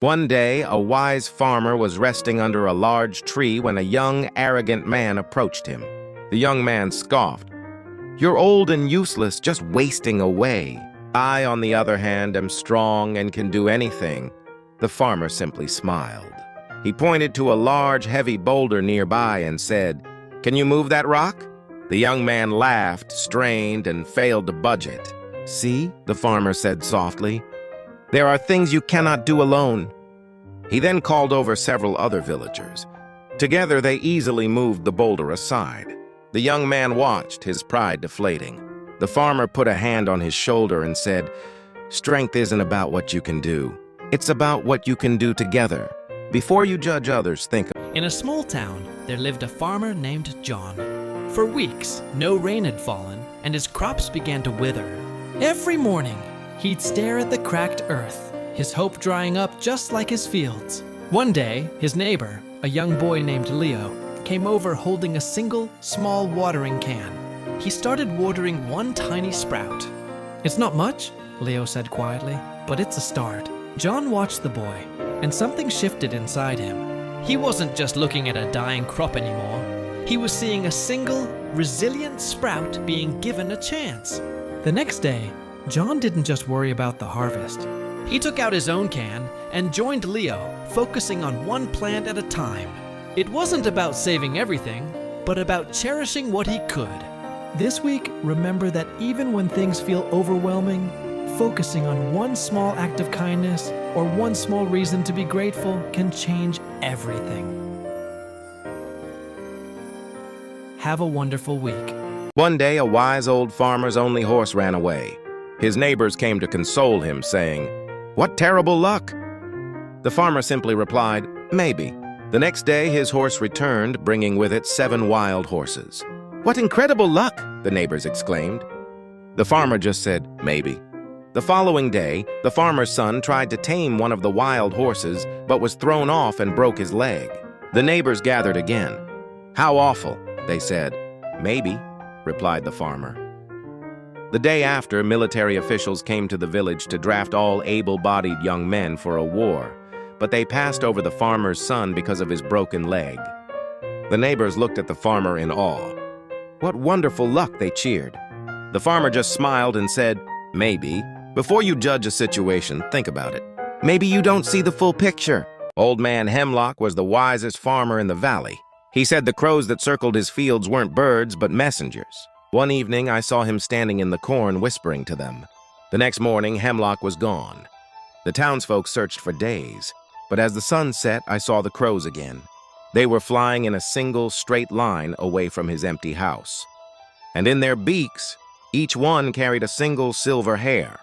One day, a wise farmer was resting under a large tree when a young, arrogant man approached him. The young man scoffed. "You're old and useless, just wasting away. I, on the other hand, am strong and can do anything." The farmer simply smiled. He pointed to a large, heavy boulder nearby and said, "Can you move that rock?" The young man laughed, strained, and failed to budge it. "See," the farmer said softly, "there are things you cannot do alone." He then called over several other villagers. Together, they easily moved the boulder aside. The young man watched, his pride deflating. The farmer put a hand on his shoulder and said, "Strength isn't about what you can do. It's about what you can do together. Before you judge others, think." In a small town, there lived a farmer named John. For weeks, no rain had fallen, and his crops began to wither. Every morning, he'd stare at the cracked earth, his hope drying up just like his fields. One day, his neighbor, a young boy named Leo, came over holding a single, small watering can. He started watering one tiny sprout. "It's not much," Leo said quietly, "but it's a start." John watched the boy, and something shifted inside him. He wasn't just looking at a dying crop anymore. He was seeing a single, resilient sprout being given a chance. The next day, John didn't just worry about the harvest. He took out his own can and joined Leo, focusing on one plant at a time. It wasn't about saving everything, but about cherishing what he could. This week, remember that even when things feel overwhelming, focusing on one small act of kindness or one small reason to be grateful can change everything. Have a wonderful week. One day, a wise old farmer's only horse ran away. His neighbors came to console him, saying, "What terrible luck!" The farmer simply replied, "Maybe." The next day, his horse returned, bringing with it 7 wild horses. "What incredible luck!" the neighbors exclaimed. The farmer just said, "Maybe." The following day, the farmer's son tried to tame one of the wild horses, but was thrown off and broke his leg. The neighbors gathered again. "How awful," they said. "Maybe," replied the farmer. The day after, military officials came to the village to draft all able-bodied young men for a war, but they passed over the farmer's son because of his broken leg. The neighbors looked at the farmer in awe. "What wonderful luck," they cheered. The farmer just smiled and said, "Maybe." Before you judge a situation, think about it. Maybe you don't see the full picture. Old Man Hemlock was the wisest farmer in the valley. He said the crows that circled his fields weren't birds, but messengers. One evening, I saw him standing in the corn whispering to them. The next morning, Hemlock was gone. The townsfolk searched for days, but as the sun set, I saw the crows again. They were flying in a single, straight line away from his empty house. And in their beaks, each one carried a single silver hair.